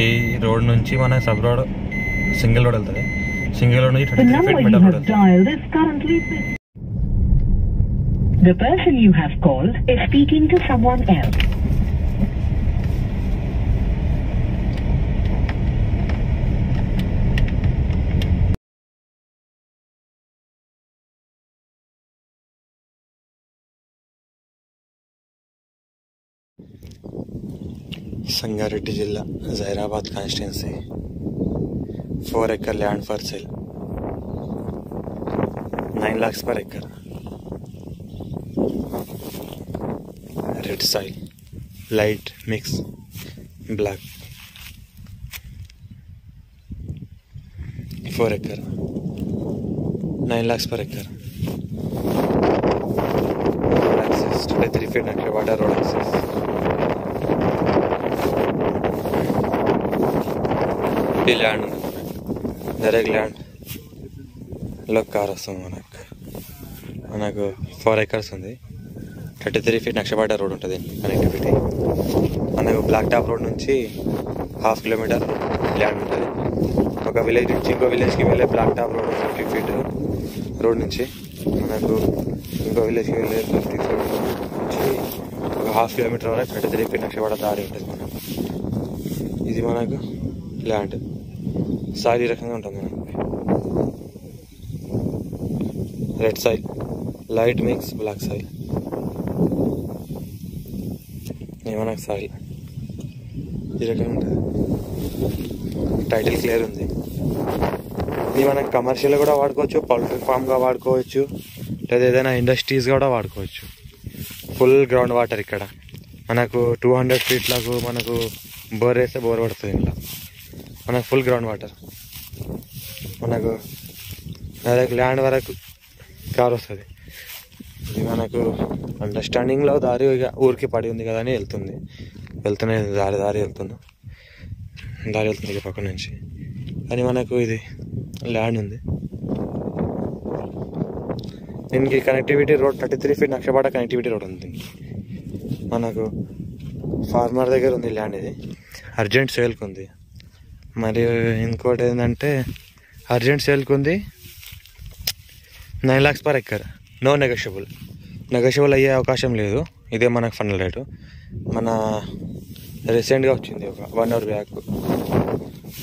ఈ రోడ్ నుంచి మన సబ్ రోడ్ సింగిల్ రోడ్ వెళ్తుంది. సింగిల్ రోడ్ నుంచి 33 feet మిడ్ రోడ్ వెళ్తుంది. The person you have called is speaking to someone else. Sangareddy జిల్లా Zaheerabad constituency 4 acre land for sale, 9 lakhs per acre. Red soil, light mix black, 4 acre, 9 lakhs per acre. Road access 23 feet Nakshabada road access. ఈ land direct land లో car వస్తుంది. మనకు 4 acres ఉంది. 33 feet నక్షబాట road ఉంటుంది connectivity. మనకు black top road నుంచి 1/2 kilometer land ఉంటుంది. ఒక విలేజ్ నుంచి ఇంకో విలేజ్కి వెళ్ళే black top road 50 feet road నుంచి మనకు ఇంకో విలేజ్కి వెళ్ళే 50 feet నుంచి ఒక 1/2 kilometer వరకు 33 feet నక్షబాట దారి ఉంటుంది మనకు. ఇది మనకు ల్యాండ్ సాయిల్ ఈ రకంగా ఉంటుంది మనకు. Red soil, light mix black soil. మనకు సాయిల్ ఈ రకంగా ఉంటుంది. టైటిల్ క్లియర్ ఉంది. ఇది మనకు కమర్షియల్ కూడా వాడుకోవచ్చు, పౌల్ట్రీ ఫామ్గా వాడుకోవచ్చు, లేదా ఏదైనా ఇండస్ట్రీస్ కూడా వాడుకోవచ్చు. ఫుల్ గ్రౌండ్ వాటర్ ఇక్కడ మనకు 200 feet లకు మనకు బోర్ వేస్తే బోర్ పడుతుంది. ఇలా మనకు ఫుల్ గ్రౌండ్ వాటర్. మనకు డైరెక్ట్ ల్యాండ్ వరకు కార్ వస్తుంది. ఇది మనకు అండర్స్టాండింగ్లో దారి ఊరికి పడి ఉంది కదా అని వెళ్తూనే దారి వెళ్తుంది ఇక పక్క నుంచి. కానీ మనకు ఇది ల్యాండ్ ఉంది. దీనికి కనెక్టివిటీ రోడ్ 33 feet నక్షబాట కనెక్టివిటీ రోడ్ ఉంది. మనకు ఫార్మర్ దగ్గర ఉంది ల్యాండ్. ఇది అర్జెంట్ సేల్కి ఉంది. మరియు ఇంకోటి ఏంటంటే అర్జెంట్ సేల్కి ఉంది. 9 lakhs per acre, no negotiable అయ్యే అవకాశం లేదు. ఇదే మనకు ఫైనల్ రేటు. మన రీసెంట్గా వచ్చింది, ఒక 1 hour బ్యాక్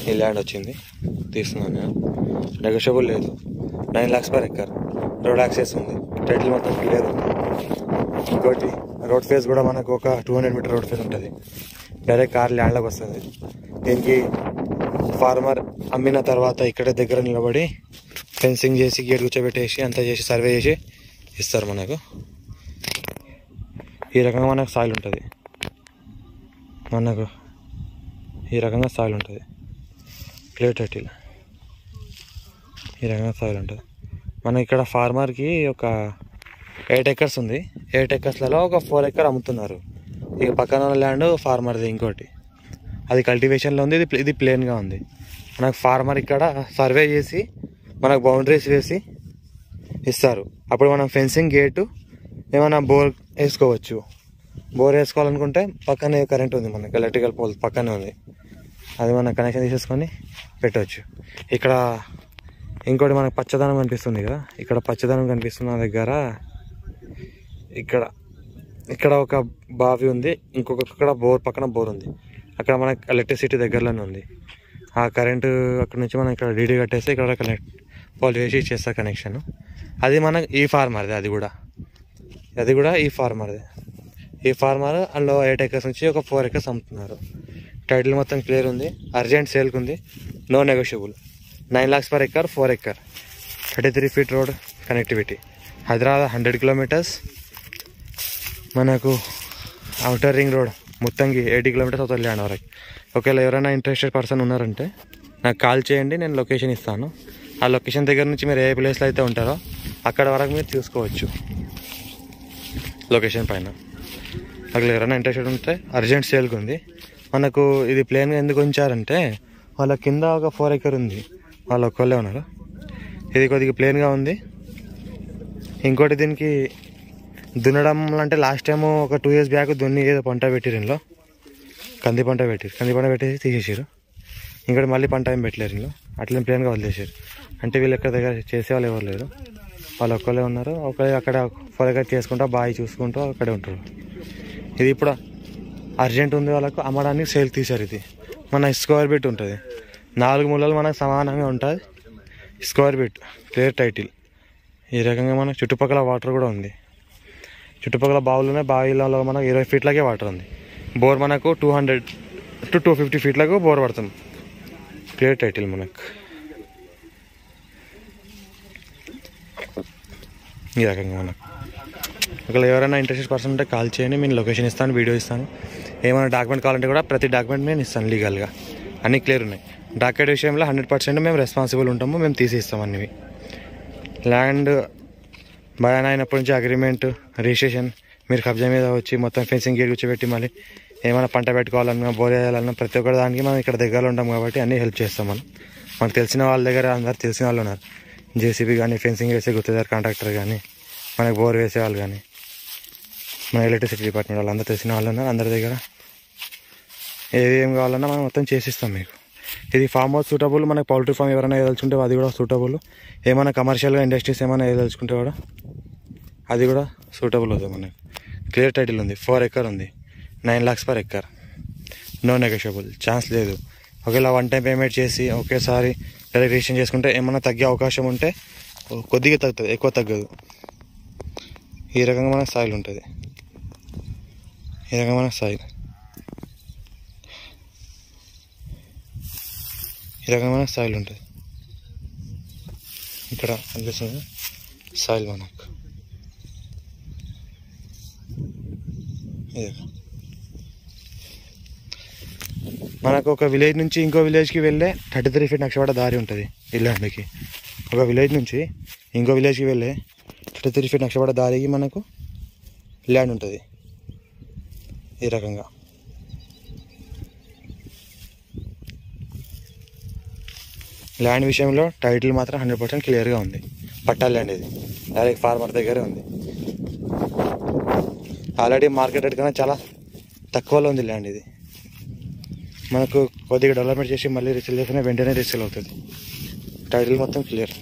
ఈ ల్యాండ్ వచ్చింది, తీస్తున్నాను నేను. నెగోషియబుల్ లేదు. 9 lakhs per acre. Road access ఉంది. టైటిల్ మొత్తం క్లియర్ ఉంది. ఇంకోటి రోడ్ ఫేస్ కూడా మనకు ఒక 200 meter రోడ్ ఫేస్ ఉంటుంది. డైరెక్ట్ కార్ ల్యాండ్లోకి వస్తుంది. దీనికి ఫార్మర్ అమ్మిన తర్వాత ఇక్కడ దగ్గర నిలబడి ఫెన్సింగ్ చేసి గేట్ కూర్చోబెట్టేసి అంతా చేసి సర్వే చేసి ఇస్తారు మనకు. ఈ రకంగా మనకు సాయిల్ ఉంటుంది. ఈ రకంగా సాయిల్ ఉంటుంది. క్లియర్ టైటిల్ ఈ రకంగా సాయిల్ ఉంటుంది. మనకి ఇక్కడ ఫార్మర్కి ఒక 8 acres ఉంది. 8 acresలలో ఒక 4 acre అమ్ముతున్నారు. ఇక పక్కన ల్యాండ్ ఫార్మర్ది ఇంకోటి, అది కల్టివేషన్లో ఉంది. ఇది ప్లేన్గా ఉంది. మనకు ఫార్మర్ ఇక్కడ సర్వే చేసి మనకు బౌండరీస్ వేసి ఇస్తారు. అప్పుడు మనం ఫెన్సింగ్ గేటు ఏమైనా బోర్ వేసుకోవచ్చు. బోర్ వేసుకోవాలనుకుంటే పక్కనే కరెంట్ ఉంది, మనకి ఎలక్ట్రికల్ పోల్ పక్కనే ఉంది. అది మనం కనెక్షన్ తీసేసుకొని పెట్టవచ్చు. ఇక్కడ ఇంకోటి మనకు పచ్చదనం కనిపిస్తుంది కదా, ఇక్కడ పచ్చదనం కనిపిస్తున్న దగ్గర ఇక్కడ ఒక బావి ఉంది. ఇంకొక బోర్ పక్కన బోర్ ఉంది. అక్కడ మనకి ఎలక్ట్రిసిటీ దగ్గరలోనే ఉంది. ఆ కరెంటు అక్కడ నుంచి మనం ఇక్కడ డీడీ కట్టేస్తే ఇక్కడ పోల్ వేసి ఇచ్చేస్తారు కనెక్షన్. అది మనకు ఈ ఫార్మర్ది. అది కూడా ఈ ఫార్మర్ది. ఈ ఫార్మర్ అందులో 8 acres నుంచి ఒక 4 acres అమ్ముతున్నారు. టైటిల్ మొత్తం క్లియర్ ఉంది. అర్జెంట్ సేల్కి ఉంది. No negotiable. 9 lakhs per acre, 4 acre, 33 feet road connectivity. Hyderabad 100 kilometers. మనకు అవుటర్ రింగ్ రోడ్ మొత్తంకి 80 kilometers అవుతుంది ల్యాండ్ వరకు. ఒకవేళ ఎవరైనా ఇంట్రెస్టెడ్ పర్సన్ ఉన్నారంటే నాకు కాల్ చేయండి, నేను లొకేషన్ ఇస్తాను. ఆ లొకేషన్ దగ్గర నుంచి మీరు ఏ ప్లేస్లో అయితే ఉంటారో అక్కడ వరకు మీరు చూసుకోవచ్చు. లొకేషన్ పైన అక్కడ ఎవరైనా ఇంట్రెస్టెడ్ ఉంటే అర్జెంట్ సేల్కి ఉంది. మనకు ఇది ప్లేన్గా ఎందుకు ఉంచారంటే వాళ్ళ కింద ఒక 4 acre ఉంది, వాళ్ళు ఒక్కళ్ళే ఉన్నారు. ఇది కొద్దిగా ప్లేన్గా ఉంది. ఇంకోటి దీనికి దున్నడం అంటే లాస్ట్ టైం ఒక 2 years బ్యాక్ దున్ని ఏదో పంట పెట్టిరు, ఇంట్లో కంది పంట పెట్టేసి తీసేసారు. ఇంకోటి మళ్ళీ పంట ఏం పెట్టలేరు ఇంట్లో, అట్లనే ప్లేన్గా వదిలేసారు. అంటే వీళ్ళు ఎక్కడ దగ్గర చేసేవాళ్ళు ఎవరు లేరు, వాళ్ళు ఒక్కళ్ళే ఉన్నారు. ఒకళ్ళే అక్కడ పొలగా చేసుకుంటూ బావి చూసుకుంటూ అక్కడే ఉంటారు. ఇది ఇప్పుడు అర్జెంట్ ఉంది వాళ్ళకు అమ్మడానికి సేల్ తీశారు. ఇది మన స్క్వేర్ బిట్ ఉంటుంది, 4 మూలలు మనకు సమానంగా ఉంటుంది. Square bit clear title. ఈ రకంగా మనకు చుట్టుపక్కల వాటర్ కూడా ఉంది. చుట్టుపక్కల బావులునే, బావిలలో మనకు 20 ఫీట్లకే వాటర్ ఉంది. బోర్ మనకు 200 to 250 ఫీట్లకు బోర్ పడుతుంది. క్లియర్ టైటిల్ మనకు ఈ రకంగా. మనకు ఒకవేళ ఎవరైనా ఇంట్రెస్టెడ్ పర్సన్ ఉంటే కాల్ చేయండి, నేను లొకేషన్ ఇస్తాను, వీడియో ఇస్తాను. ఏమైనా డాక్యుమెంట్ కావాలంటే కూడా ప్రతి డాక్యుమెంట్ నేను ఇస్తాను, లీగల్గా అన్నీ క్లియర్ ఉన్నాయి. డాక్యుమెంట్ విషయంలో 100% మేము రెస్పాన్సిబుల్ ఉంటాము, మేము తీసి ఇస్తాం అన్నీ. ల్యాండ్ బయాన్ అయినప్పటి నుంచి అగ్రిమెంట్, రిజిస్ట్రేషన్, మీరు కబ్జా మీద వచ్చి మొత్తం ఫెన్సింగ్ గేట్ కూర్చోబెట్టి మళ్ళీ ఏమైనా పంట పెట్టుకోవాలన్నా, బోర్ వేయాలన్నా ప్రతి ఒక్కటి దానికి మనం ఇక్కడ దగ్గరలో ఉంటాం కాబట్టి అన్నీ హెల్ప్ చేస్తాం. మనకు తెలిసిన వాళ్ళ దగ్గర అందరు తెలిసిన వాళ్ళు ఉన్నారు. జేసీబీ కానీ, ఫెన్సింగ్ వేసే గుత్తేదారు కాంట్రాక్టర్ కానీ, మనకు బోర్ వేసే వాళ్ళు కానీ, మన ఎలక్ట్రిసిటీ డిపార్ట్మెంట్ వాళ్ళు అందరూ తెలిసిన వాళ్ళు ఉన్నారు. అందరి దగ్గర ఏం కావాలన్నా మనం మొత్తం చేసిస్తాం మీకు. ఇది ఫామ్ హౌస్ సూటబుల్, మనకు పౌల్ట్రీ ఫామ్ ఎవరైనా వేయదలుచుకుంటే అది కూడా సూటబుల్. ఏమైనా కమర్షియల్గా ఇండస్ట్రీస్ ఏమైనా వేయదలుచుకుంటే కూడా అది కూడా సూటబుల్ అవుతుంది. మనకు క్లియర్ టైటిల్ ఉంది, 4 ఎకర్ ఉంది, 9 lakhs per acre. No negotiable, chance లేదు. ఒకవేళ 1 time పేమెంట్ చేసి ఒకేసారి రిజిస్ట్రేషన్ చేసుకుంటే ఏమైనా తగ్గే అవకాశం ఉంటే కొద్దిగా తగ్గుతుంది, ఎక్కువ తగ్గదు. ఈ రకంగా మనకు సాయిల్ ఉంటుంది. ఈ రకంగా మనకు సాయిల్, ఈ రకంగా మనకు సాయిల్ ఉంటుంది. ఇక్కడ అనిపిస్తుంది సాయిల్ మనకు. మనకు ఒక విలేజ్ నుంచి ఇంకో విలేజ్కి వెళ్ళే 33 feet నక్షపడ దారి ఉంటుంది ఈ ల్యాండ్కి. ఒక విలేజ్ నుంచి ఇంకో విలేజ్కి వెళ్ళే 33 feet నక్షపడ దారికి మనకు ల్యాండ్ ఉంటుంది. ఈ రకంగా ల్యాండ్ విషయంలో టైటిల్ మాత్రం 100% క్లియర్గా ఉంది. పట్టా ల్యాండ్ ఇది, డైరెక్ట్ ఫార్మర్ దగ్గరే ఉంది. ఆల్రెడీ మార్కెట్ రేట్ కన్నా చాలా తక్కువలో ఉంది ల్యాండ్ ఇది. మనకు కొద్దిగా డెవలప్మెంట్ చేసి మళ్ళీ రిసీల్ చేసినా వెంటనే రిసీల్ అవుతుంది. టైటిల్ మొత్తం క్లియర్.